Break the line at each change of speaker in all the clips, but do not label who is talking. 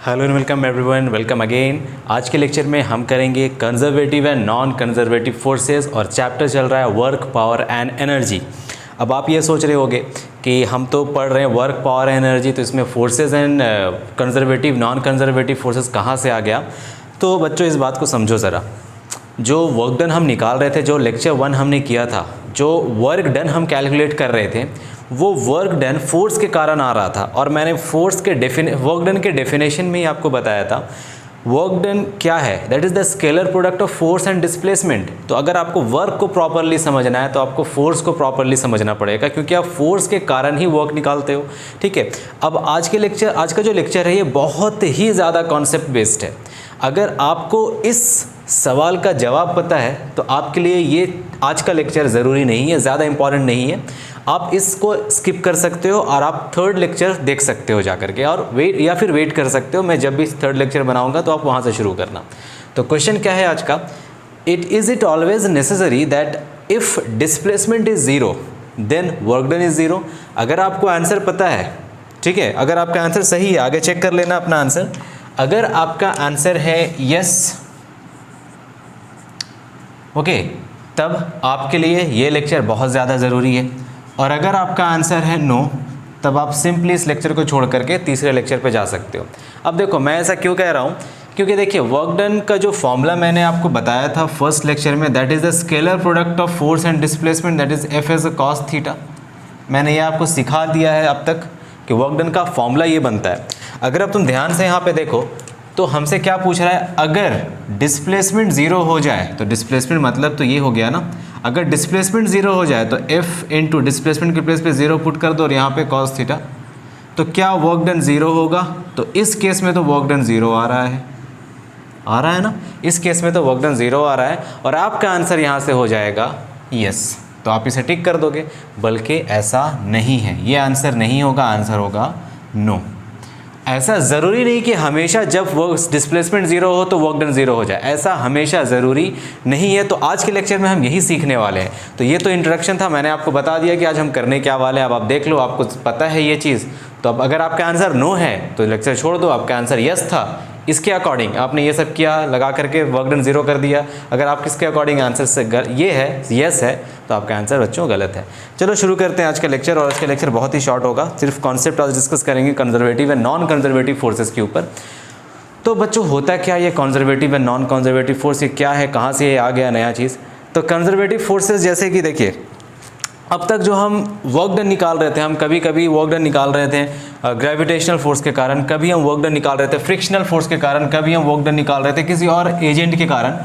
Hello and welcome everyone, welcome again. आज के lecture में हम करेंगे conservative and non conservative forces और चैप्टर चल रहा है वर्क, पावर एंड एनर्जी। अब आप ये सोच रहे होंगे कि हम तो पढ़ रहे हैं वर्क, पावर एंड एनर्जी, तो इसमें forces and conservative, non conservative forces कहाँ से आ गया। तो बच्चों इस बात को समझो ज़रा। जो वर्क डन हम निकाल रहे थे, जो लेक्चर 1 हमने किया था, जो वर्क डन हम कैलकुलेट कर रहे थे, वो वर्क डन फोर्स के कारण आ रहा था। और मैंने फोर्स के वर्क डन के डेफिनेशन में ही आपको बताया था वर्क डन क्या है, that is the scalar product of force and displacement. तो अगर आपको वर्क को प्रॉपरली समझना है तो आपको फोर्स को प्रॉपरली समझना पड़ेगा, क्योंकि आप फोर्स के कारण ही वर्क निकालते हो। ठीक है, अब आज का जो लेक्चर है ये बहुत ही ज़्यादा कॉन्सेप्ट बेस्ड है। अगर आपको इस सवाल का जवाब पता है तो आपके लिए ये आज का लेक्चर ज़रूरी नहीं है, ज़्यादा इम्पॉर्टेंट नहीं है। आप इसको स्किप कर सकते हो और आप थर्ड लेक्चर देख सकते हो जाकर के, और वेट कर सकते हो। मैं जब भी थर्ड लेक्चर बनाऊंगा तो आप वहाँ से शुरू करना। तो क्वेश्चन क्या है आज का, it always necessary that if displacement is zero then work done is zero. अगर आपको आंसर पता है, ठीक है, अगर आपका आंसर सही है, आगे चेक कर लेना अपना आंसर। अगर आपका आंसर है यस, ओके, तब आपके लिए ये लेक्चर बहुत ज़्यादा ज़रूरी है। और अगर आपका आंसर है नो, तब आप सिंपली इस लेक्चर को छोड़ करके तीसरे लेक्चर पे जा सकते हो। अब देखो मैं ऐसा क्यों कह रहा हूँ, क्योंकि देखिए वर्क डन का जो फॉर्मूला मैंने आपको बताया था फर्स्ट लेक्चर में, that is the scalar product of force and displacement, that is F as a cos theta. मैंने ये आपको सिखा दिया है अब तक कि वर्क डन का फॉर्मूला ये बनता है। अगर अब तुम ध्यान से यहाँ पे देखो तो हमसे क्या पूछ रहा है, अगर डिस्प्लेसमेंट ज़ीरो हो जाए, तो डिस्प्लेसमेंट मतलब तो ये हो गया ना, अगर डिस्प्लेसमेंट ज़ीरो हो जाए तो एफ इंटू डिस्प्लेसमेंट के प्लेस पे ज़ीरो पुट कर दो और यहाँ पे कॉस थीटा, तो क्या वर्क डन ज़ीरो होगा। तो इस केस में तो वर्क डन ज़ीरो आ रहा है ना, इस केस में तो वर्क डन ज़ीरो आ रहा है और आपका आंसर यहाँ से हो जाएगा यस। तो आप इसे टिक कर दोगे, बल्कि ऐसा नहीं है, ये आंसर नहीं होगा, आंसर होगा नो। ऐसा ज़रूरी नहीं कि हमेशा जब वर्क डिस्प्लेसमेंट ज़ीरो हो तो वर्क डन ज़ीरो हो जाए, ऐसा हमेशा ज़रूरी नहीं है। तो आज के लेक्चर में हम यही सीखने वाले हैं। तो ये तो इंट्रोडक्शन था, मैंने आपको बता दिया कि आज हम करने क्या वाले हैं। अब आप देख लो, आपको पता है ये चीज़। तो अब अगर आपका आंसर नो है तो लेक्चर छोड़ दो, आपका आंसर यस था, इसके अकॉर्डिंग आपने ये सब किया, लगा करके वर्क डन ज़ीरो कर दिया। अगर आप किसके अकॉर्डिंग आंसर से ये है, यस है, तो आपका आंसर बच्चों गलत है। चलो शुरू करते हैं आज का लेक्चर। और आज का लेक्चर बहुत ही शॉर्ट होगा, सिर्फ कॉन्सेप्ट आज डिस्कस करेंगे conservative and non conservative forces के ऊपर। तो बच्चों होता क्या ये conservative and non conservative force, ये क्या है, कहाँ से ये आ गया नया चीज़। तो कंजर्वेटिव फोर्सेस जैसे कि देखिए, अब तक जो हम वर्क डन निकाल रहे थे, हम कभी कभी वर्क डन निकाल रहे थे ग्रेविटेशनल फोर्स के कारण, कभी हम वर्क डन निकाल रहे थे फ्रिक्शनल फोर्स के कारण, कभी हम वर्क डन निकाल रहे थे किसी और एजेंट के कारण।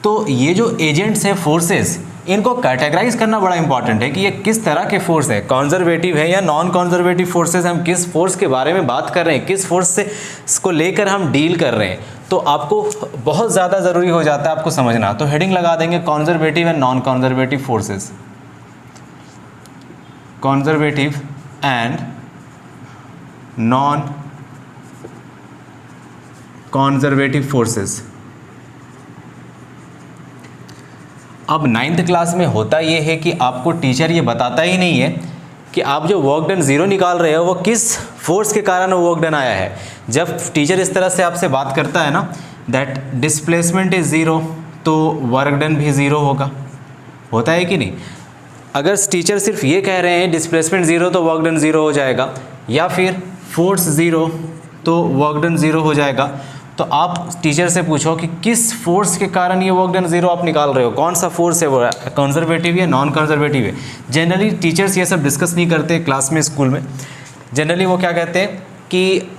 तो ये जो एजेंट्स हैं, फोर्सेस, इनको कैटेगराइज करना बड़ा इंपॉर्टेंट है कि ये किस तरह के फोर्स है, कंजर्वेटिव है या नॉन कंजर्वेटिव फोर्सेस। हम किस फोर्स के बारे में बात कर रहे हैं, किस फोर्स से इसको लेकर हम डील कर रहे हैं। तो आपको बहुत ज़्यादा ज़रूरी हो जाता है आपको समझना। तो हेडिंग लगा देंगे conservative and non conservative forces, conservative and non conservative forces. अब 9th क्लास में होता ये है कि आपको टीचर ये बताता ही नहीं है कि आप जो वर्क डन ज़ीरो निकाल रहे हो वो किस फोर्स के कारण वर्क डन आया है। जब टीचर इस तरह से आपसे बात करता है ना, दैट डिस्प्लेसमेंट इज़ ज़ीरो, तो वर्क डन भी ज़ीरो होता है कि नहीं। अगर टीचर सिर्फ ये कह रहे हैं डिस्प्लेसमेंट ज़ीरो तो वर्क डन ज़ीरो हो जाएगा, या फिर फोर्स ज़ीरो तो वर्क डन ज़ीरो हो जाएगा, तो आप टीचर से पूछो कि किस फोर्स के कारण ये वर्क डन ज़ीरो आप निकाल रहे हो, कौन सा फोर्स है, वो कंजर्वेटिव या नॉन कंजर्वेटिव है। जनरली टीचर्स ये सब डिस्कस नहीं करते क्लास में, स्कूल में। जनरली वो क्या कहते हैं कि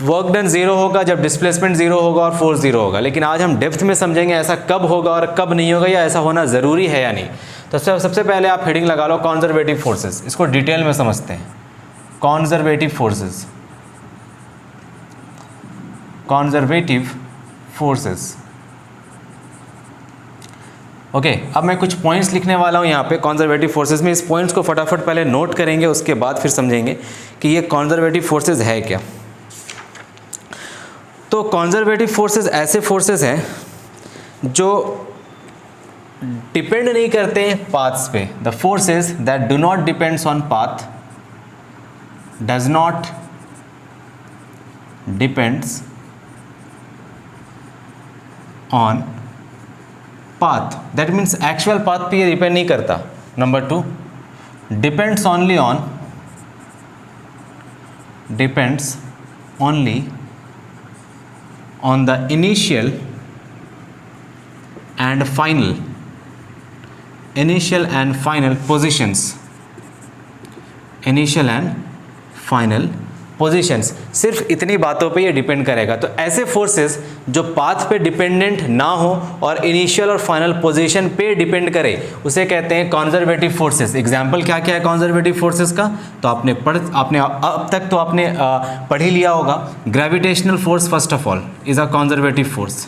वर्क डन ज़ीरो होगा जब डिस्प्लेसमेंट ज़ीरो होगा और फोर्स ज़ीरो होगा। लेकिन आज हम डेप्थ में समझेंगे ऐसा कब होगा और कब नहीं होगा, या ऐसा होना ज़रूरी है या नहीं। तो सबसे पहले आप हेडिंग लगा लो कंजर्वेटिव फोर्सेस, इसको डिटेल में समझते हैं। Conservative forces, conservative forces, okay. अब मैं कुछ पॉइंट्स लिखने वाला हूँ यहाँ पे कंजर्वेटिव फोर्सेस में। इस पॉइंट्स को फटाफट पहले नोट करेंगे, उसके बाद फिर समझेंगे कि ये कंजर्वेटिव फोर्सेस है क्या। तो कंजर्वेटिव फोर्सेस ऐसे फोर्सेस हैं जो डिपेंड नहीं करते पाथ्स पे। The forces that do not depends on path, does not depends on path, that means actual path पे ये डिपेंड नहीं करता। Number 2, depends only on the initial and final positions, सिर्फ इतनी बातों पे ये डिपेंड करेगा। तो ऐसे फोर्सेस जो पाथ पे डिपेंडेंट ना हो और इनिशियल और फाइनल पोजीशन पे डिपेंड करे उसे कहते हैं कंजर्वेटिव फोर्सेस। एग्जांपल क्या क्या है कंजर्वेटिव फोर्सेस का? तो आपने अब तक तो आपने पढ़ ही लिया होगा। Gravitational force first of all is a conservative force.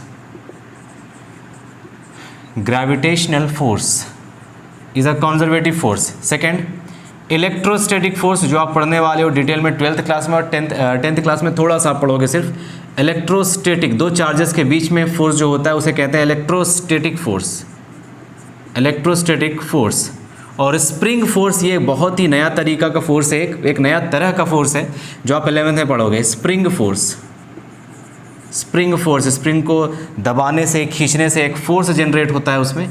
Gravitational force is a conservative force. Second, electrostatic force, जो आप पढ़ने वाले हो डिटेल में 12th क्लास में और 10th क्लास में थोड़ा सा आप पढ़ोगे सिर्फ। इलेक्ट्रोस्टैटिक, दो चार्जेस के बीच में फोर्स जो होता है उसे कहते हैं इलेक्ट्रोस्टैटिक फोर्स। और स्प्रिंग फोर्स, ये बहुत ही नया तरीका का फोर्स है, एक नया तरह का फोर्स है जो आप 11th में पढ़ोगे। स्प्रिंग फोर्स, स्प्रिंग को दबाने से, खींचने से एक फोर्स जनरेट होता है उसमें,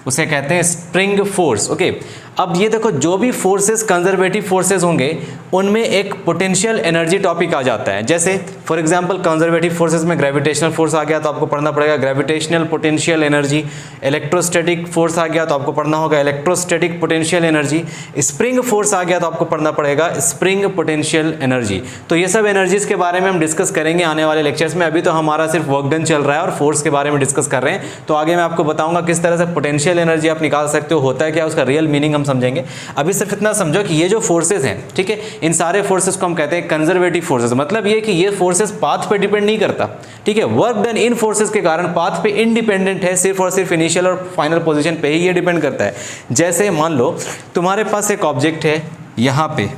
उसे कहते हैं स्प्रिंग फोर्स। ओके, अब ये देखो, जो भी फोर्सेस कंजर्वेटिव फोर्सेस होंगे उनमें एक पोटेंशियल एनर्जी टॉपिक आ जाता है। जैसे फॉर एग्जांपल कंजर्वेटिव फोर्सेस में ग्रेविटेशनल फोर्स आ गया तो आपको पढ़ना पड़ेगा gravitational potential energy. Electrostatic force आ गया तो आपको पढ़ना होगा electrostatic potential energy. Spring force आ गया तो आपको पढ़ना पड़ेगा स्प्रिंग पोटेंशियल एनर्जी। तो ये सब एनर्जीज के बारे में हम डिस्कस करेंगे आने वाले लेक्चर्स में। अभी तो हमारा सिर्फ वर्क डन चल रहा है और फोर्स के बारे में डिस्कस कर रहे हैं, तो आगे मैं आपको बताऊंगा किस तरह से पोटेंशियल एनर्जी आप निकाल सकते हो, होता है क्या, उसका रियल मीनिंग हम समझेंगे। अभी सिर्फ इतना समझो कि ये जो फोर्सेस हैं, ठीक है, इन सारे फोर्सेस को हम कहते हैं कंजर्वेटिव फोर्सेस। मतलब ये कि ये फोर्सेस पाथ पे डिपेंड नहीं करता, ठीक है। वर्क डन इन फोर्सेस के कारण पाथ पे इंडिपेंडेंट है, सिर्फ और सिर्फ इनिशियल और फाइनल पोजीशन पे ही ये डिपेंड करता है। जैसे मान लो तुम्हारे पास एक ऑब्जेक्ट है, यहाँ पे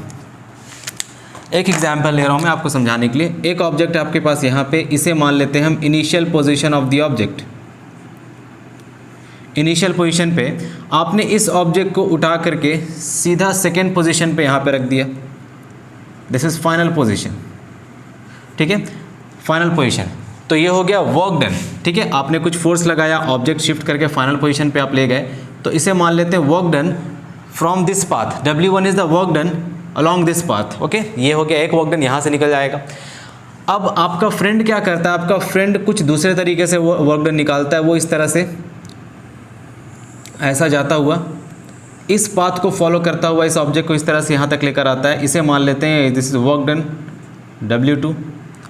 एक एग्जाम्पल ले रहा हूँ मैं आपको समझाने के लिए। एक ऑब्जेक्ट आपके पास यहाँ पे, इसे मान लेते हैं हम initial position of the object. Initial position पे आपने इस ऑब्जेक्ट को उठा करके सीधा सेकेंड पोजीशन पे यहाँ पे रख दिया। दिस इज फाइनल पोजीशन, ठीक है, फाइनल पोजीशन। तो ये हो गया वर्क डन, ठीक है। आपने कुछ फोर्स लगाया, ऑब्जेक्ट शिफ्ट करके फाइनल पोजीशन पे आप ले गए, तो इसे मान लेते हैं work done from this path. W1 is the work done along this path. Okay, ये हो गया एक वर्क डन, यहाँ से निकल जाएगा। अब आपका फ्रेंड क्या करता है? आपका फ्रेंड कुछ दूसरे तरीके से वर्क डन निकालता है। वो इस तरह से ऐसा जाता हुआ इस पाथ को फॉलो करता हुआ इस ऑब्जेक्ट को इस तरह से यहाँ तक लेकर आता है। इसे मान लेते हैं this is work done W2।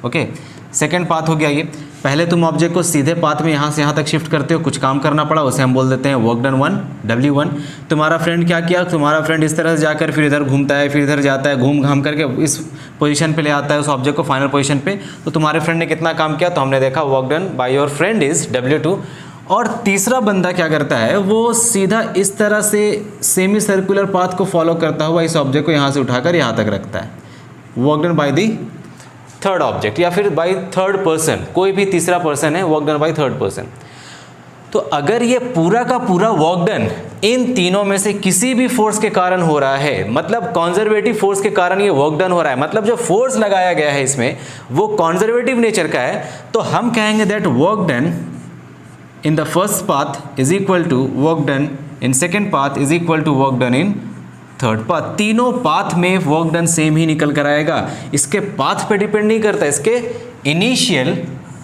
Okay, second path हो गया ये। पहले तुम ऑब्जेक्ट को सीधे पाथ में यहाँ से यहाँ तक शिफ्ट करते हो, कुछ काम करना पड़ा, उसे हम बोल देते हैं वर्क डन 1 W1। तुम्हारा फ्रेंड क्या किया? तुम्हारा फ्रेंड इस तरह से जाकर फिर इधर घूमता है, फिर इधर जाता है, घूम घाम करके इस पोजीशन पे ले आता है उस ऑब्जेक्ट को फाइनल पोजीशन पे। तो तुम्हारे फ्रेंड ने कितना काम किया? तो हमने देखा work done by your friend is W2। और तीसरा बंदा क्या करता है? वो सीधा इस तरह से सेमी सर्कुलर पाथ को फॉलो करता हुआ इस ऑब्जेक्ट को यहाँ से उठाकर यहाँ तक रखता है। Work done by the third object, या फिर बाय थर्ड पर्सन, कोई भी तीसरा पर्सन है, work done by third person. तो अगर ये पूरा का पूरा वर्क डन इन तीनों में से किसी भी फोर्स के कारण हो रहा है, मतलब कंजर्वेटिव फोर्स के कारण ये वर्क डन हो रहा है, मतलब जो फोर्स लगाया गया है इसमें वो कंजर्वेटिव नेचर का है, तो हम कहेंगे that work done in the first path is equal to work done in second path is equal to work done in third path। तीनों पाथ में वर्क डन सेम ही निकल कर आएगा। इसके पाथ पे डिपेंड नहीं करता, इसके इनिशियल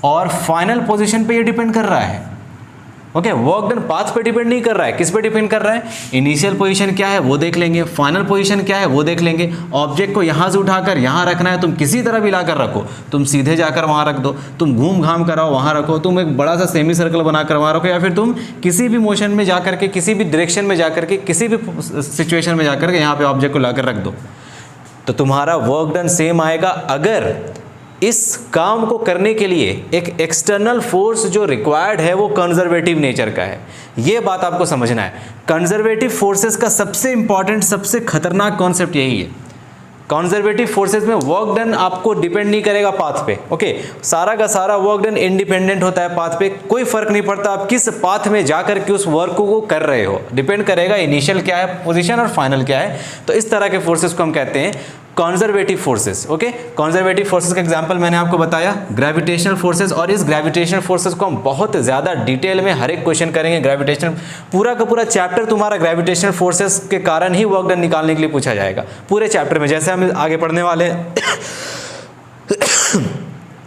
और फाइनल पोजीशन पे ये डिपेंड कर रहा है। ओके, वर्क डन पाथ पे डिपेंड नहीं कर रहा है, किस पे डिपेंड कर रहा है? इनिशियल पोजीशन क्या है वो देख लेंगे, फाइनल पोजीशन क्या है वो देख लेंगे। ऑब्जेक्ट को यहाँ से उठाकर यहाँ रखना है, तुम किसी तरह भी लाकर रखो, तुम सीधे जाकर वहाँ रख दो, तुम घूम घाम कराओ वहाँ रखो, तुम एक बड़ा सा सेमी सर्कल बनाकर वहाँ रखो, या फिर तुम किसी भी मोशन में जाकर के, किसी भी डायरेक्शन में जाकर के, किसी भी सिचुएशन में जाकर के यहाँ पे ऑब्जेक्ट को लाकर रख दो, तो तुम्हारा वर्क डन सेम आएगा। अगर इस काम को करने के लिए एक एक्सटर्नल फोर्स जो रिक्वायर्ड है वो कंजर्वेटिव नेचर का है, ये बात आपको समझना है। कंजर्वेटिव फोर्सेस का सबसे इंपॉर्टेंट, सबसे खतरनाक कॉन्सेप्ट यही है। कंजर्वेटिव फोर्सेस में वर्क डन आपको डिपेंड नहीं करेगा पाथ पे। ओके, सारा का सारा वर्क डन इंडिपेंडेंट होता है पाथ पे, कोई फर्क नहीं पड़ता आप किस पाथ में जाकर के उस वर्क को कर रहे हो, डिपेंड करेगा इनिशियल क्या है पोजीशन और फाइनल क्या है। तो इस तरह के फोर्सेस को हम कहते हैं conservative forces. Okay, conservative forces का एग्जांपल मैंने आपको बताया ग्रेविटेशनल फोर्सेस, और इस ग्रेविटेशनल फोर्सेस को हम बहुत ज़्यादा डिटेल में हर एक क्वेश्चन करेंगे। ग्रेविटेशनल पूरा का पूरा चैप्टर तुम्हारा ग्रेविटेशनल फोर्सेस के कारण ही वर्क डन निकालने के लिए पूछा जाएगा पूरे चैप्टर में। जैसे हम आगे पढ़ने वाले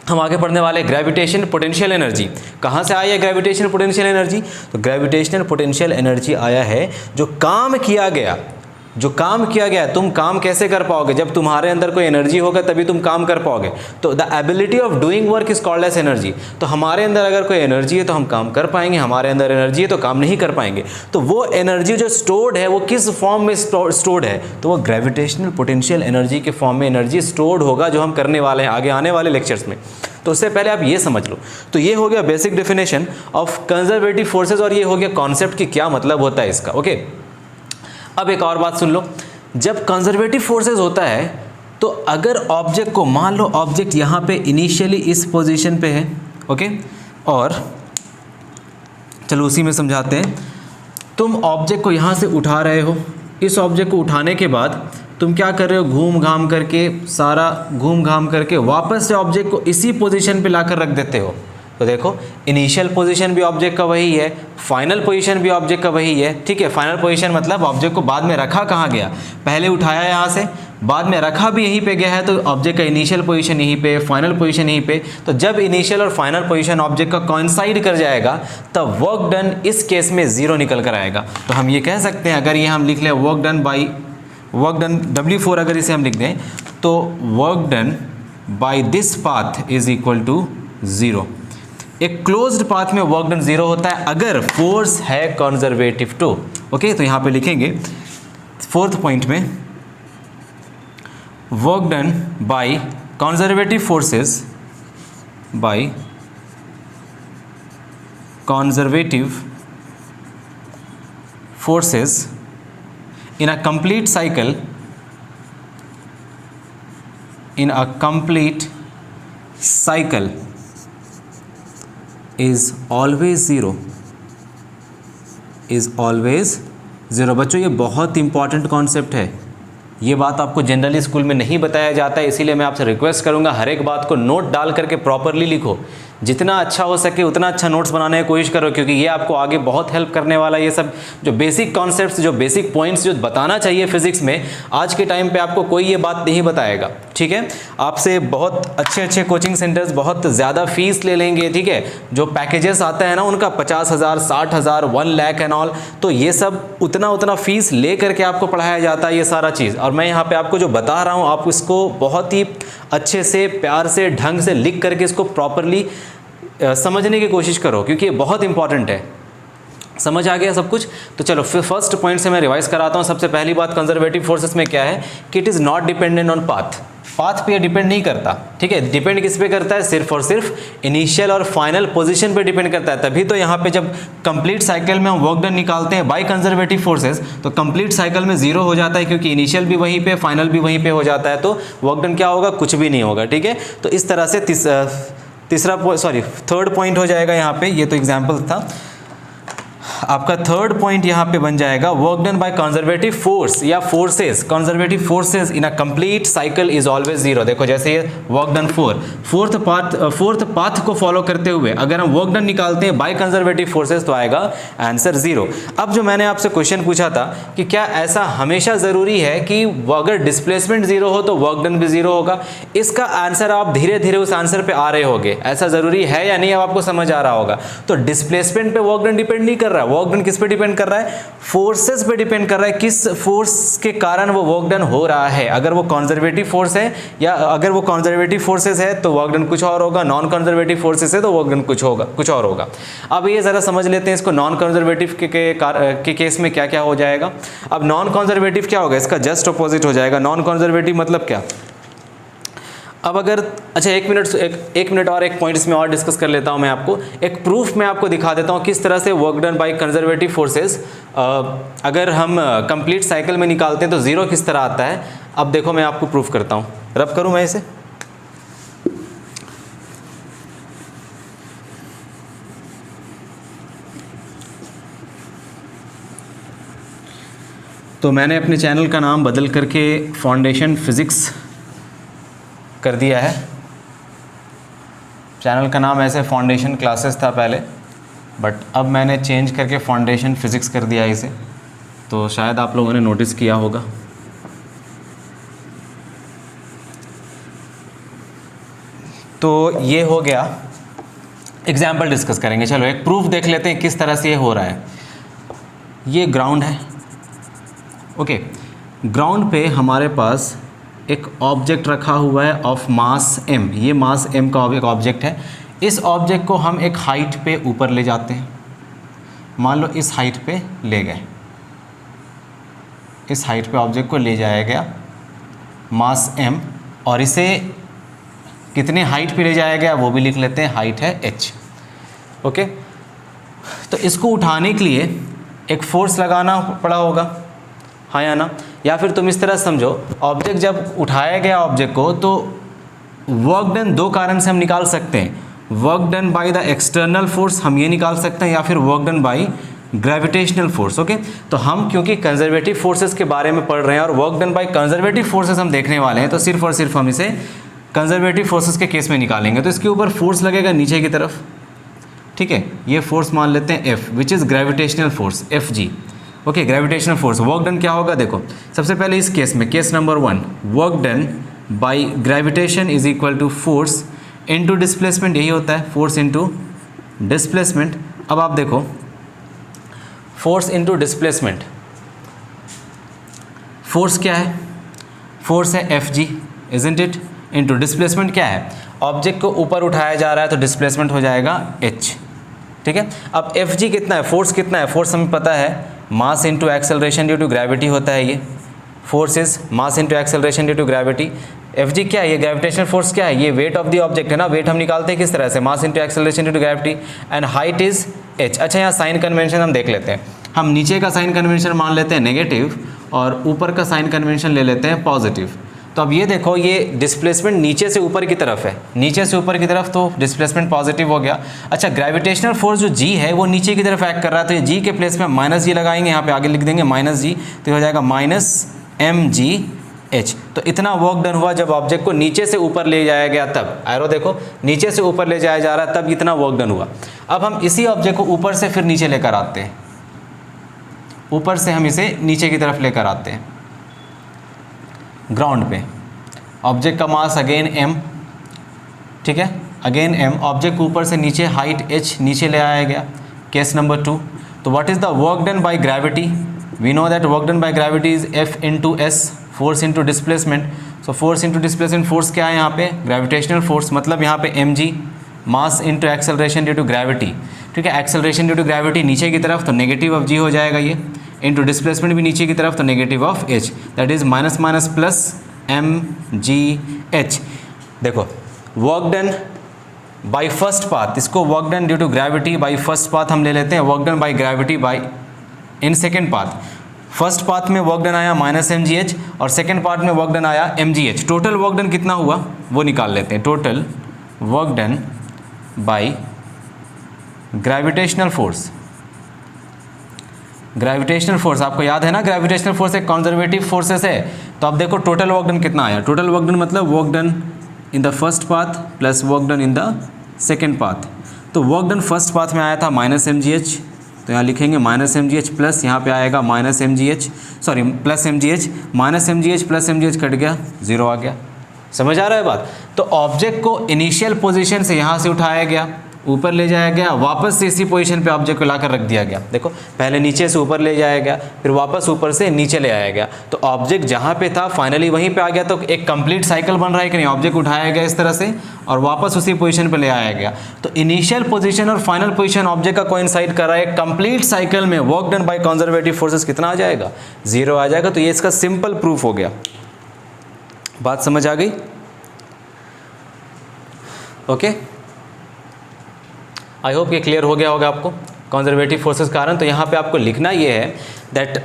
हम आगे पढ़ने वाले ग्रेविटेशन पोटेंशियल एनर्जी। कहाँ से आई है ग्रेविटेशन पोटेंशियल एनर्जी? तो ग्रेविटेशनल पोटेंशियल एनर्जी आया है जो काम किया गया तुम काम कैसे कर पाओगे? जब तुम्हारे अंदर कोई एनर्जी होगा तभी तुम काम कर पाओगे। तो the ability of doing work is called as energy. तो हमारे अंदर अगर कोई एनर्जी है तो हम काम कर पाएंगे, हमारे अंदर एनर्जी है तो काम नहीं कर पाएंगे। तो वो एनर्जी जो स्टोर्ड है वो किस फॉर्म में स्टोर्ड है? तो वो ग्रेविटेशनल पोटेंशियल एनर्जी के फॉर्म में एनर्जी स्टोर्ड होगा, जो हम करने वाले हैं आगे आने वाले लेक्चर्स में। तो उससे पहले आप ये समझ लो। तो ये हो गया basic definition of conservative forces, और ये हो गया कॉन्सेप्ट कि क्या मतलब होता है इसका। ओके, अब एक और बात सुन लो। जब कंजर्वेटिव फोर्सेस होता है तो अगर ऑब्जेक्ट को, मान लो ऑब्जेक्ट यहाँ पे इनिशियली इस पोजीशन पे है, ओके, और चलो उसी में समझाते हैं। तुम ऑब्जेक्ट को यहाँ से उठा रहे हो, इस ऑब्जेक्ट को उठाने के बाद तुम क्या कर रहे हो? घूम घाम करके वापस से ऑब्जेक्ट को इसी पोजीशन पे लाकर रख देते हो। तो देखो, इनिशियल पोजीशन भी ऑब्जेक्ट का वही है, फाइनल पोजीशन भी ऑब्जेक्ट का वही है। ठीक है, फाइनल पोजीशन मतलब ऑब्जेक्ट को बाद में रखा कहाँ गया? पहले उठाया यहाँ से, बाद में रखा भी यहीं पे गया है, तो ऑब्जेक्ट का इनिशियल पोजीशन यहीं पे, फाइनल पोजीशन यहीं पे। तो जब इनिशियल और फाइनल पोजीशन ऑब्जेक्ट का कोइंसाइड कर जाएगा तब वर्क डन इस केस में 0 निकल कर आएगा। तो हम ये कह सकते हैं, अगर ये हम लिख लें वर्क डन W4, अगर इसे हम लिख दें तो work done by this path is equal to 0। एक क्लोज्ड पाथ में वर्क डन 0 होता है अगर फोर्स है कंजर्वेटिव टू। ओके, तो यहाँ पे लिखेंगे 4th पॉइंट में, work done by conservative forces in a complete cycle is always zero। बच्चों, ये बहुत इंपॉर्टेंट कॉन्सेप्ट है। ये बात आपको जनरली स्कूल में नहीं बताया जाता है, इसीलिए मैं आपसे रिक्वेस्ट करूंगा हर एक बात को नोट डाल करके प्रॉपरली लिखो। जितना अच्छा हो सके उतना अच्छा नोट्स बनाने की कोशिश करो, क्योंकि ये आपको आगे बहुत हेल्प करने वाला है। ये सब जो बेसिक कॉन्सेप्ट्स, जो बेसिक पॉइंट्स जो बताना चाहिए फिजिक्स में, आज के टाइम पे आपको कोई ये बात नहीं बताएगा। ठीक है, आपसे बहुत अच्छे कोचिंग सेंटर्स बहुत ज़्यादा फीस ले लेंगे। ठीक है, जो पैकेजेस आता है ना उनका 50,000, 60,000, 1 लाख एंड ऑल, तो ये सब उतना फीस ले करके आपको पढ़ाया जाता है ये सारा चीज़। और मैं यहाँ पे आपको जो बता रहा हूँ, आप इसको बहुत ही अच्छे से, प्यार से, ढंग से लिख करके इसको प्रॉपरली समझने की कोशिश करो, क्योंकि ये बहुत इंपॉर्टेंट है। समझ आ गया सब कुछ? तो चलो फिर फर्स्ट पॉइंट से मैं रिवाइज कराता हूँ। सबसे पहली बात, कंजर्वेटिव फोर्सेस में क्या है कि it is not dependent on path पे डिपेंड नहीं करता। ठीक है, डिपेंड किस पे करता है? सिर्फ और सिर्फ इनिशियल और फाइनल पोजीशन पे डिपेंड करता है। तभी तो यहाँ पे जब कंप्लीट साइकिल में हम वर्क डन निकालते हैं बाय कंजर्वेटिव फोर्सेस, तो कंप्लीट साइकिल में 0 हो जाता है, क्योंकि इनिशियल भी वहीं पे, फाइनल भी वहीं पे हो जाता है। तो वर्क डन क्या होगा? कुछ भी नहीं होगा। ठीक है, तो इस तरह से थर्ड पॉइंट हो जाएगा यहाँ पे। ये तो एग्जाम्पल था। आपका थर्ड पॉइंट यहाँ पे बन जाएगा, work done by conservative force या forces, conservative forces in a complete cycle is always 0। देखो, जैसे ये वर्क डन फोर्थ पाथ को फॉलो करते हुए अगर हम वर्क डन निकालते हैं बाय कंजर्वेटिव फोर्सेस तो आएगा आंसर 0। अब जो मैंने आपसे क्वेश्चन पूछा था कि क्या ऐसा हमेशा ज़रूरी है कि अगर डिस्प्लेसमेंट 0 हो तो वर्क डन भी 0 होगा? इसका आंसर आप धीरे धीरे उस आंसर पे आ रहे होगे। ऐसा ज़रूरी है या नहीं, अब आपको समझ आ रहा होगा। तो डिस्प्लेसमेंट पे वर्क डन डिपेंड नहीं कर रहा है। वर्क डन किस पे डिपेंड कर रहा है? फोर्सेस पे डिपेंड कर रहा है, किस फोर्स के कारण वो वर्क डन हो रहा है। अगर वो कंजर्वेटिव फोर्स है या अगर वो कंजर्वेटिव फोर्सेस है तो वर्क डन कुछ और होगा, नॉन कंजर्वेटिव फोर्सेस है तो वर्क डन कुछ और होगा। अब ये जरा समझ लेते हैं इसको, नॉन कंजर्वेटिव के केस में क्या क्या हो जाएगा। अब नॉन कंजर्वेटिव क्या होगा? इसका जस्ट अपोजिट हो जाएगा। नॉन कंजर्वेटिव मतलब क्या? अब अगर अच्छा एक मिनट और एक पॉइंट इसमें और डिस्कस कर लेता हूं मैं आपको। एक प्रूफ मैं आपको दिखा देता हूं किस तरह से work done by conservative forces अगर हम कंप्लीट साइकिल में निकालते हैं तो 0 किस तरह आता है। अब देखो मैं आपको प्रूफ करता हूं। रब करूं मैं इसे? तो मैंने अपने चैनल का नाम बदल करके फाउंडेशन फिज़िक्स कर दिया है। चैनल का नाम ऐसे फाउंडेशन क्लासेस था पहले, बट अब मैंने चेंज करके फाउंडेशन फिज़िक्स कर दिया इसे, तो शायद आप लोगों ने नोटिस किया होगा। तो ये हो गया, एग्जाम्पल डिस्कस करेंगे। चलो एक प्रूफ देख लेते हैं किस तरह से ये हो रहा है। ये ग्राउंड है, ओके। ग्राउंड पे हमारे पास एक ऑब्जेक्ट रखा हुआ है ऑफ मास m। ये मास m का एक ऑब्जेक्ट है। इस ऑब्जेक्ट को हम एक हाइट पे ऊपर ले जाते हैं। मान लो इस हाइट पे ले गए, इस हाइट पे ऑब्जेक्ट को ले जाया गया मास m, और इसे कितने हाइट पे ले जाया गया वो भी लिख लेते हैं, हाइट है h, ओके। तो इसको उठाने के लिए एक फोर्स लगाना पड़ा होगा, हाँ या ना। या फिर तुम इस तरह समझो, ऑब्जेक्ट जब उठाया गया ऑब्जेक्ट को, तो वर्क डन दो कारण से हम निकाल सकते हैं। Work done by the external force हम ये निकाल सकते हैं, या फिर work done by gravitational force, okay. तो हम क्योंकि कंजर्वेटिव फोर्सेस के बारे में पढ़ रहे हैं और work done by conservative forces हम देखने वाले हैं, तो सिर्फ और सिर्फ हम इसे कंजर्वेटिव फोर्सेस के केस में निकालेंगे। तो इसके ऊपर फोर्स लगेगा नीचे की तरफ, ठीक है। ये फोर्स मान लेते हैं F, which is gravitational force, Fg, okay. Gravitational force, work done क्या होगा देखो, सबसे पहले इस केस में, case number 1, work done by gravitation is equal to force into displacement, यही होता है, फोर्स इनटू डिस्प्लेसमेंट। अब आप देखो, फोर्स इनटू डिस्प्लेसमेंट, फोर्स क्या है, फोर्स है Fg, isn't it, into displacement क्या है, ऑब्जेक्ट को ऊपर उठाया जा रहा है तो डिस्प्लेसमेंट हो जाएगा h, ठीक है। अब Fg कितना है, फोर्स कितना है, फोर्स हमें पता है mass into acceleration due to gravity होता है। ये force is mass into acceleration due to gravity. Fg क्या है, ये ग्रेविटेशनल फोर्स क्या है, ये वेट ऑफ द ऑब्जेक्ट है ना। वेट हम निकालते हैं किस तरह से, mass into acceleration due to gravity, and height is h। अच्छा, यहाँ साइन कन्वेंशन हम देख लेते हैं। हम नीचे का साइन कन्वेंशन मान लेते हैं नेगेटिव, और ऊपर का साइन कन्वेंशन ले लेते हैं पॉजिटिव। तो अब ये देखो, ये डिस्प्लेसमेंट नीचे से ऊपर की तरफ है, नीचे से ऊपर की तरफ, तो डिस्प्लेसमेंट पॉजिटिव हो गया। अच्छा, ग्रेविटेशनल फोर्स जो g है वो नीचे की तरफ एक्ट कर रहा है, तो ये g के प्लेस में माइनस जी लगाएंगे, यहाँ पे आगे लिख देंगे माइनस जी, तो हो जाएगा माइनस mgh। तो इतना वर्क डन हुआ जब ऑब्जेक्ट को नीचे से ऊपर ले जाया गया, तब एरो देखो नीचे से ऊपर ले जाया जा रहा है, तब इतना वर्क डन हुआ। अब हम इसी ऑब्जेक्ट को ऊपर से फिर नीचे लेकर आते हैं, ऊपर से हम इसे नीचे की तरफ लेकर आते हैं ग्राउंड पे। ऑब्जेक्ट का मास अगेन m, ठीक है, अगेन m, ऑब्जेक्ट को ऊपर से नीचे हाइट h नीचे ले आया गया, केस नंबर 2। तो what is the work done by gravity, we know that work done by gravity is F into S, force into displacement. So force into displacement, force क्या है यहाँ पे, ग्रेविटेशनल फोर्स, मतलब यहाँ पे mg, mass into acceleration due to gravity, ठीक है। Acceleration due to gravity नीचे की तरफ, तो नेगेटिव ऑफ g हो जाएगा ये, इंटू डिस्प्लेसमेंट भी नीचे की तरफ, तो negative of h, that is minus minus plus mgh। देखो, work done by first path, इसको work done due to gravity by first path हम ले लेते हैं, work done by gravity by in second path. First path में work done आया minus mgh, और second part में वर्क डन आया mgh। टोटल वर्क डन कितना हुआ वो निकाल लेते हैं। Total work done by gravitational force, gravitational force आपको याद है ना, ग्रेविटेशनल फोर्स एक कंजर्वेटिव फोर्सेस है। तो अब देखो टोटल वर्क डन कितना आया, टोटल वर्क डन मतलब work done in the first path plus work done in the second path. तो वर्क डन फर्स्ट पाथ में आया था माइनस mgh, तो यहाँ लिखेंगे माइनस mgh प्लस, यहाँ पे आएगा minus mgh, sorry plus mgh, minus mgh plus mgh cut गया, जीरो आ गया। समझ आ रहा है बात। तो ऑब्जेक्ट को इनिशियल पोजीशन से यहाँ से उठाया गया, ऊपर ले जाया गया, वापस से इसी पोजीशन पे ऑब्जेक्ट को लाकर रख दिया गया। देखो, पहले नीचे से ऊपर ले जाया गया, फिर वापस ऊपर से नीचे ले आया गया, तो ऑब्जेक्ट जहाँ पे था फाइनली वहीं पे आ गया। तो एक कंप्लीट साइकिल बन रहा है कि नहीं, ऑब्जेक्ट उठाया गया इस तरह से और वापस उसी पोजीशन पे ले आया गया। तो इनिशियल पोजीशन और फाइनल पोजीशन ऑब्जेक्ट का कोइंसाइड कर रहा है। कंप्लीट साइकिल में work done by conservative forces कितना आ जाएगा, जीरो आ जाएगा। तो ये इसका सिंपल प्रूफ हो गया। बात समझ आ गई? ओके, आई होप ये क्लियर हो गया होगा आपको कंजर्वेटिव फोर्सेस कारण। तो यहाँ पे आपको लिखना ये है दैट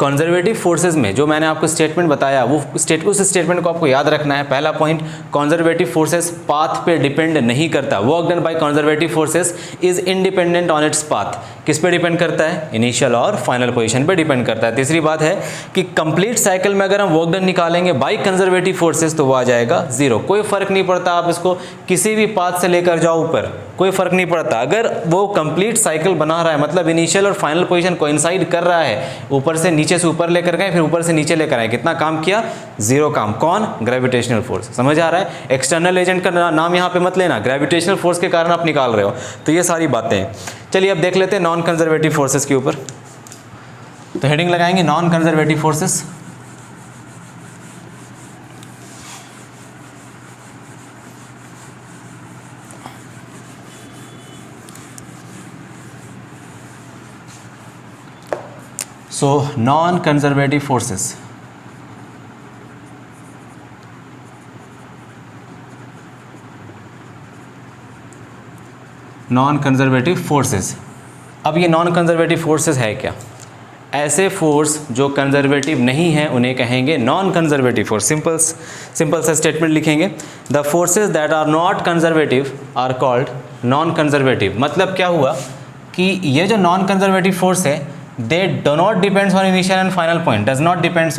कंजर्वेटिव फोर्सेस में जो मैंने आपको स्टेटमेंट बताया वो उस स्टेटमेंट को आपको याद रखना है। पहला पॉइंट, कंजर्वेटिव फोर्सेस पाथ पे डिपेंड नहीं करता। Work done by conservative forces is independent on its path. किस पे डिपेंड करता है? इनिशियल और फाइनल पोजीशन पे डिपेंड करता है। तीसरी बात है कि कंप्लीट साइकिल में अगर हम वर्क डन निकालेंगे बाय कंजर्वेटिव फोर्सेस तो वो आ जाएगा 0। कोई फर्क नहीं पड़ता, आप इसको किसी भी पाथ से लेकर जाओ ऊपर, कोई फर्क नहीं पड़ता। अगर वो कंप्लीट साइकिल बना रहा है, मतलब इनिशियल और फाइनल पोजीशन कोइंसाइड कर रहा है, ऊपर से नीचे से ऊपर लेकर गए, फिर ऊपर से नीचे लेकर आए, कितना काम किया? 0 काम। कौन? Gravitational force. समझ आ रहा है? एक्सटर्नल एजेंट का नाम यहाँ पे मत लेना, ग्रेविटेशनल फोर्स के कारण आप निकाल रहे हो। तो ये सारी बातें हैं। चलिए अब देख लेते हैं नॉन कंजर्वेटिव फोर्सेस के ऊपर। तो हेडिंग लगाएंगे non conservative forces. So non-conservative forces. Non-conservative forces. अब ये नॉन कंजर्वेटिव फोर्सेस है क्या? ऐसे फोर्स जो कंजर्वेटिव नहीं है उन्हें कहेंगे नॉन कंजर्वेटिव फोर्स। सिंपल सा स्टेटमेंट लिखेंगे, the forces that are not conservative are called non conservative. मतलब क्या हुआ कि ये जो नॉन कंजर्वेटिव फोर्स है, they do not depends on initial and final point, does not depends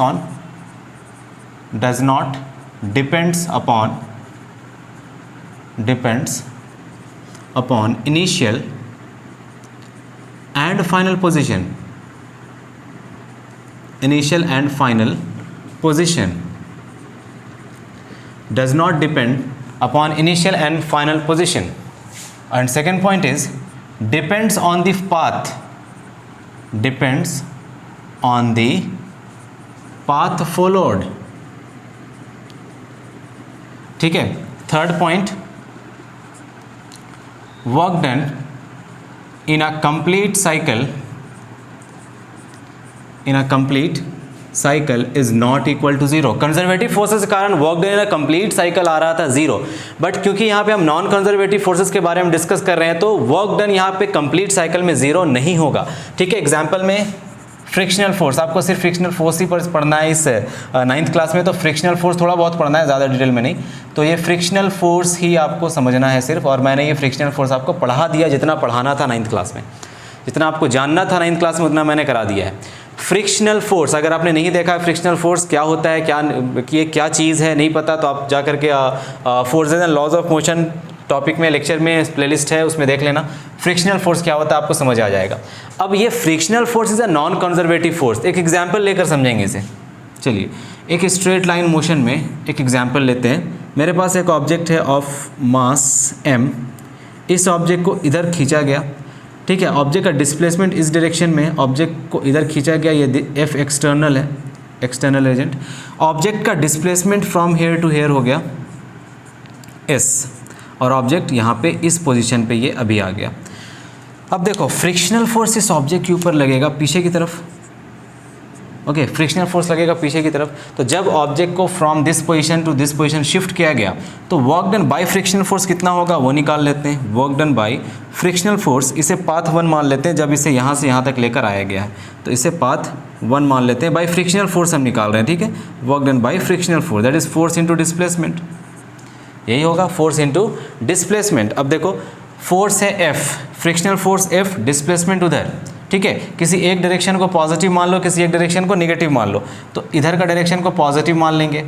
upon initial and final position, does not depend upon initial and final position. And second point is depends on the path followed। ठीक है। Third point, work done in a complete cycle is not equal to 0। Conservative forces के कारण work done in a complete cycle आ रहा था 0, but क्योंकि यहाँ पे हम नॉन कंजर्वेटिव फोर्सेस के बारे में डिस्कस कर रहे हैं तो वर्क डन यहाँ पे कंप्लीट साइकिल में 0 नहीं होगा। ठीक है। एग्जाम्पल में फ्रिक्शनल फोर्स, आपको सिर्फ फ्रिक्शनल फोर्स ही पढ़ना है इस 9th क्लास में, तो फ्रिक्शनल फोर्स थोड़ा बहुत पढ़ना है, ज़्यादा डिटेल में नहीं। तो ये फ्रिक्शनल फोर्स ही आपको समझना है सिर्फ, और मैंने ये फ्रिक्शनल फोर्स आपको पढ़ा दिया जितना पढ़ाना था 9th क्लास में, जितना आपको जानना था 9th क्लास में उतना मैंने करा दिया है। फ्रिक्शनल फोर्स अगर आपने नहीं देखा फ्रिक्शनल फोर्स क्या होता है, क्या चीज़ है, नहीं पता तो आप जा करके forces and laws of motion topic में लेक्चर में प्लेलिस्ट है उसमें देख लेना, फ्रिक्शनल फोर्स क्या होता है आपको समझ आ जाएगा। अब ये frictional force is a non conservative force. एक एग्जांपल लेकर समझेंगे इसे। चलिए एक स्ट्रेट लाइन मोशन में एक एग्जांपल लेते हैं। मेरे पास एक ऑब्जेक्ट है ऑफ मास m, इस ऑब्जेक्ट को इधर खींचा गया। ठीक है। ऑब्जेक्ट का डिस्प्लेसमेंट इस डायरेक्शन में, ऑब्जेक्ट को इधर खींचा गया, ये F एक्सटर्नल है, एक्सटर्नल एजेंट। ऑब्जेक्ट का displacement from here to here हो गया S, और ऑब्जेक्ट यहाँ पे इस पोजीशन पे ये अभी आ गया। अब देखो फ्रिक्शनल फोर्स इस ऑब्जेक्ट के ऊपर लगेगा पीछे की तरफ। ओके, फ्रिक्शनल फोर्स लगेगा पीछे की तरफ। तो जब ऑब्जेक्ट को from this position to this position shift किया गया तो work done by frictional force कितना होगा वो निकाल लेते हैं। Work done by frictional force, इसे पाथ 1 मान लेते हैं, जब इसे यहाँ से यहाँ तक लेकर आया गया है तो इसे पाथ 1 मान लेते हैं। बाय फ्रिक्शनल फोर्स हम निकाल रहे हैं। ठीक है। Work done by frictional force that is force into displacement, यही होगा, फोर्स इंटू डिस्प्लेसमेंट। अब देखो फोर्स है F, frictional force F, displacement उधर। ठीक है। किसी एक डायरेक्शन को पॉजिटिव मान लो, किसी एक डायरेक्शन को नेगेटिव मान लो, तो इधर का डायरेक्शन को पॉजिटिव मान लेंगे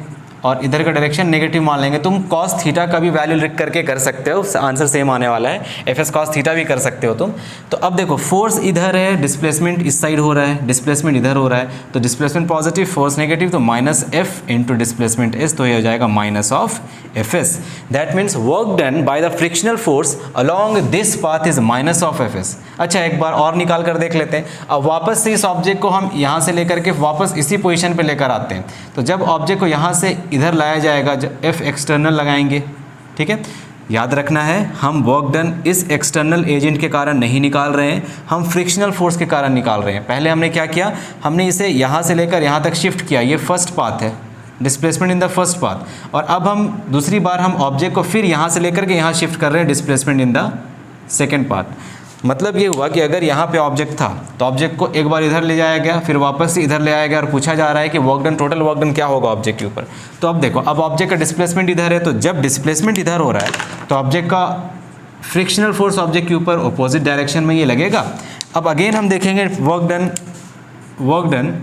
और इधर का डायरेक्शन नेगेटिव मान लेंगे। तुम cos थीटा का भी वैल्यू लिख करके कर सकते हो, आंसर सेम आने वाला है, FS cos थीटा भी कर सकते हो तुम। तो अब देखो फोर्स इधर है, डिस्प्लेसमेंट इस साइड हो रहा है, डिस्प्लेसमेंट इधर हो रहा है, तो डिस्प्लेसमेंट पॉजिटिव, फोर्स नेगेटिव, तो minus F into displacement S, तो ये हो जाएगा minus of FS। That means work done by the frictional force along this path is minus of FS। अच्छा एक बार और निकाल कर देख लेते हैं। अब वापस से इस ऑब्जेक्ट को हम यहाँ से लेकर के वापस इसी पोजीशन पे लेकर आते हैं। तो जब ऑब्जेक्ट को यहाँ से इधर लाया जाएगा, जब F एक्सटर्नल लगाएंगे। ठीक है। याद रखना है हम वर्क डन इस एक्सटर्नल एजेंट के कारण नहीं निकाल रहे हैं, हम फ्रिक्शनल फोर्स के कारण निकाल रहे हैं। पहले हमने क्या किया, हमने इसे यहाँ से लेकर यहाँ तक शिफ्ट किया, ये फर्स्ट पाथ है, displacement in the first path. और अब हम दूसरी बार हम ऑब्जेक्ट को फिर यहाँ से लेकर के यहाँ शिफ्ट कर रहे हैं, displacement in the second path. मतलब ये हुआ कि अगर यहाँ पे ऑब्जेक्ट था तो ऑब्जेक्ट को एक बार इधर ले जाया गया, फिर वापस से इधर ले आया गया और पूछा जा रहा है कि work done, total work done क्या होगा ऑब्जेक्ट के ऊपर। तो अब देखो, अब ऑब्जेक्ट का डिस्प्लेसमेंट इधर है, तो जब डिस्प्लेसमेंट इधर हो रहा है तो ऑब्जेक्ट का फ्रिक्शनल फोर्स ऑब्जेक्ट के ऊपर अपोजिट डायरेक्शन में ये लगेगा। अब अगेन हम देखेंगे work done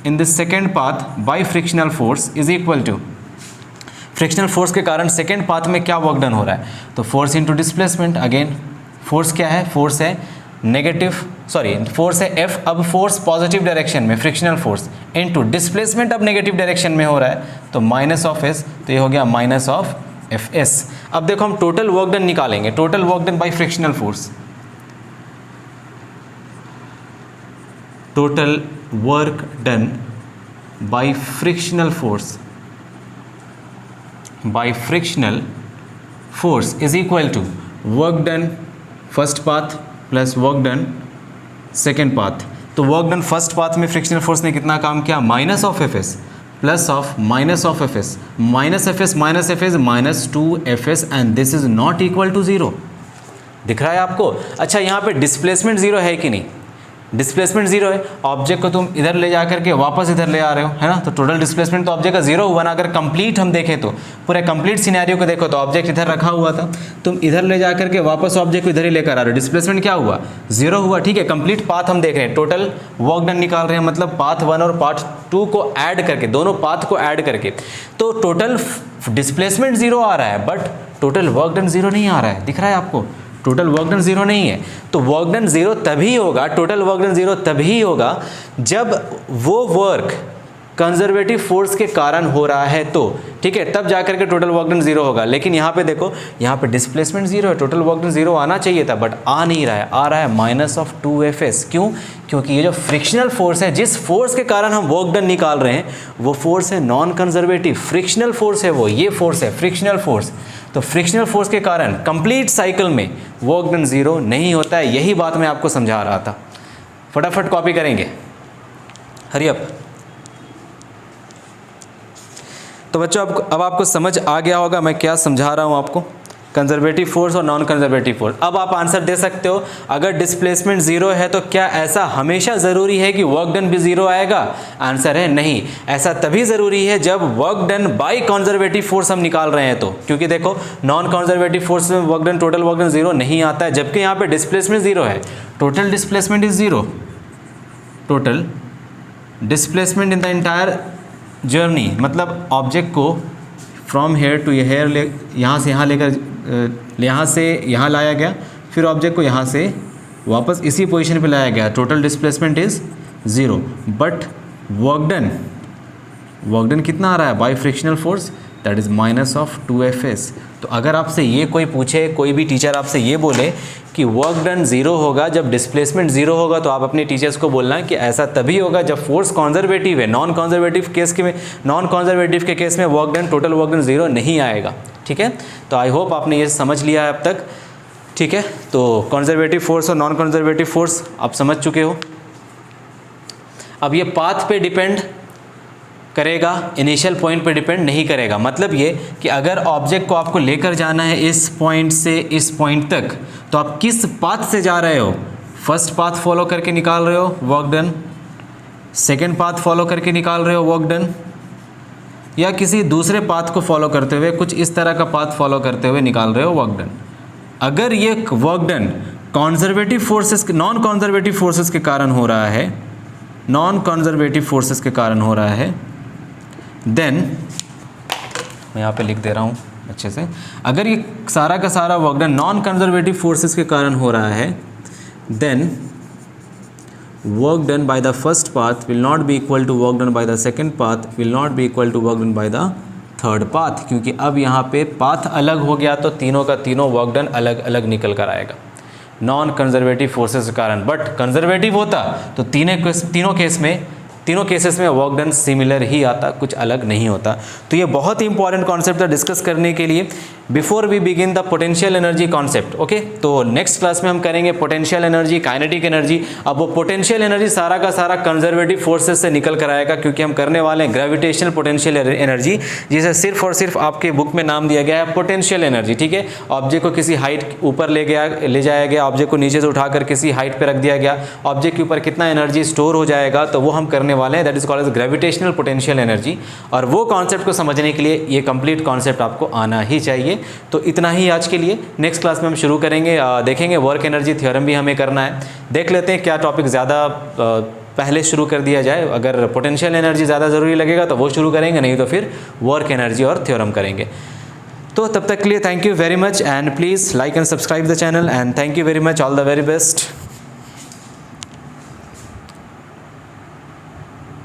in the second path by frictional force is equal to, frictional force के कारण सेकेंड पाथ में क्या वर्क डन हो रहा है, तो force into displacement. Again force क्या है, फोर्स है फोर्स है एफ, अब फोर्स पॉजिटिव डायरेक्शन में फ्रिक्शनल फोर्स इनटू डिस्प्लेसमेंट अब नेगेटिव डायरेक्शन में हो रहा है, तो माइनस ऑफ एस, तो ये हो गया माइनस ऑफ एफ एस। अब देखो हम टोटल वर्क डन निकालेंगे, total work done by frictional force, total work done by frictional force is equal to work done first path plus work done second path. तो work done first path में frictional force ने कितना काम किया, minus of F S plus of minus of F S, minus F S minus 2 and this is not equal to 0। दिख रहा है आपको? अच्छा, यहाँ पे डिस्प्लेसमेंट 0 है कि नहीं, डिस्प्लेसमेंट 0 है, ऑब्जेक्ट को तुम इधर ले जा करके वापस इधर ले आ रहे हो, है ना, तो टोटल डिस्प्लेसमेंट तो ऑब्जेक्ट का 0 हुआ ना। अगर कंप्लीट हम देखें तो पूरे कंप्लीट सिनेरियो को देखो तो ऑब्जेक्ट इधर रखा हुआ था, तुम इधर ले जा करके वापस ऑब्जेक्ट को इधर ही लेकर आ रहे हो, डिस्प्लेसमेंट क्या हुआ, 0 हुआ। ठीक है, कंप्लीट पाथ हम देख रहे हैं, टोटल वर्क डन निकाल रहे हैं, मतलब पाथ 1 और पाथ 2 को ऐड करके, दोनों पाथ को ऐड करके, तो टोटल डिस्प्लेसमेंट 0 आ रहा है, बट टोटल वर्क डन 0 नहीं आ रहा है। दिख रहा है आपको? टोटल वर्क डन 0 नहीं है। तो वर्क डन 0 तभी होगा, टोटल वर्क डन 0 तभी होगा जब वो वर्क कंजर्वेटिव फोर्स के कारण हो रहा है, तो ठीक है, तब जाकर के टोटल वर्क डन 0 होगा। लेकिन यहाँ पे देखो, यहाँ पे डिस्प्लेसमेंट 0 है, टोटल वर्क डन 0 आना चाहिए था, बट आ नहीं रहा है, आ रहा है माइनस ऑफ 2fs। क्यों? क्योंकि ये जो फ्रिक्शनल फोर्स है, जिस फोर्स के कारण हम वर्क डन निकाल रहे हैं, वो फोर्स है नॉन कंजर्वेटिव, फ्रिक्शनल फोर्स है वो, ये फोर्स है फ्रिक्शनल फोर्स। तो फ्रिक्शनल फोर्स के कारण कंप्लीट साइकिल में वर्क डन 0 नहीं होता है। यही बात मैं आपको समझा रहा था। फटाफट कॉपी करेंगे, हरी अप। तो बच्चों अब आपको समझ आ गया होगा मैं क्या समझा रहा हूँ आपको, कंजर्वेटिव फोर्स और नॉन कंजर्वेटिव फोर्स। अब आप आंसर दे सकते हो, अगर डिस्प्लेसमेंट 0 है तो क्या ऐसा हमेशा ज़रूरी है कि वर्क डन भी 0 आएगा? आंसर है नहीं, ऐसा तभी ज़रूरी है जब work done by conservative force हम निकाल रहे हैं तो। क्योंकि देखो, नॉन कंजर्वेटिव फोर्स में work done, total work done 0 नहीं आता है, जबकि यहाँ पे डिस्प्लेसमेंट 0 है, total displacement is 0, total displacement in the entire journey, मतलब ऑब्जेक्ट को फ्रॉम हेयर टू हेयर, यहाँ से यहाँ लेकर यहाँ से यहाँ लाया गया, फिर ऑब्जेक्ट को यहाँ से वापस इसी पोजीशन पे लाया गया, total displacement is 0, but work done कितना आ रहा है bye frictional force, that is minus of 2fs। तो अगर आपसे ये कोई पूछे, कोई भी टीचर आपसे ये बोले कि वर्क डन 0 होगा जब डिस्प्लेसमेंट 0 होगा, तो आप अपने टीचर्स को बोलना कि ऐसा तभी होगा जब फोर्स कंजर्वेटिव है। नॉन कंजर्वेटिव के केस में work done, total work done 0 नहीं आएगा। ठीक है, तो आई होप आपने ये समझ लिया है अब तक। ठीक है, तो कंजर्वेटिव फोर्स और नॉन कंजर्वेटिव फोर्स आप समझ चुके हो। अब ये पाथ पे डिपेंड करेगा, इनिशियल पॉइंट पे डिपेंड नहीं करेगा। मतलब ये कि अगर ऑब्जेक्ट को आपको लेकर जाना है इस पॉइंट से इस पॉइंट तक, तो आप किस पाथ से जा रहे हो, फर्स्ट पाथ फॉलो करके निकाल रहे हो work done, second path follow करके निकाल रहे हो वर्क डन, या किसी दूसरे पाथ को फॉलो करते हुए, कुछ इस तरह का पाथ फॉलो करते हुए निकाल रहे हो वर्क डन। अगर ये work done conservative forces, non conservative forces के कारण हो रहा है, नॉन कॉन्जर्वेटिव फोर्सेस के कारण हो रहा है, देन मैं यहाँ पे लिख दे रहा हूँ अच्छे से, अगर ये सारा का सारा work done non conservative forces के कारण हो रहा है, then work done by the first path will not be equal to work done by the second path, will not be equal to work done by the third path. क्योंकि अब यहाँ पे path अलग हो गया तो तीनों का तीनों वर्क डन अलग अलग निकल कर आएगा नॉन कंजर्वेटिव फोर्सेस के कारण। बट कंजर्वेटिव होता तो तीनों केसेस में वर्क डन सिमिलर ही आता, कुछ अलग नहीं होता। तो ये बहुत ही इंपॉर्टेंट कॉन्सेप्ट था डिस्कस करने के लिए before we begin the potential energy concept. Okay, तो नेक्स्ट क्लास में हम करेंगे पोटेंशियल एनर्जी, काइनेटिक एनर्जी। अब वो पोटेंशियल एनर्जी सारा का सारा कंजर्वेटिव फोर्सेस से निकल कर आएगा, क्योंकि हम करने वाले हैं ग्रेविटेशनल पोटेंशियल एनर्जी, जिसे सिर्फ और सिर्फ आपके बुक में नाम दिया गया है पोटेंशियल एनर्जी। ठीक है, ऑब्जेक्ट को किसी हाइट ऊपर ले जाया गया, ऑब्जेक्ट को नीचे से उठाकर किसी हाइट पर रख दिया गया, ऑब्जेक्ट के ऊपर कितना एनर्जी स्टोर हो जाएगा, तो वो हम करने वाले हैं, that is called as gravitational potential energy. और वो कॉन्सेप्ट को समझने के लिए ये कंप्लीट कॉन्सेप्ट आपको आना ही चाहिए। तो इतना ही आज के लिए। नेक्स्ट क्लास में हम शुरू करेंगे, देखेंगे वर्क एनर्जी थ्योरम भी हमें करना है। देख लेते हैं क्या टॉपिक ज़्यादा पहले शुरू कर दिया जाए। अगर पोटेंशियल एनर्जी ज़्यादा ज़रूरी लगेगा तो वो शुरू करेंगे, नहीं तो फिर वर्क एनर्जी और थ्योरम करेंगे। तो तब तक के लिए thank you very much and please like and subscribe the channel and thank you very much, all the very best.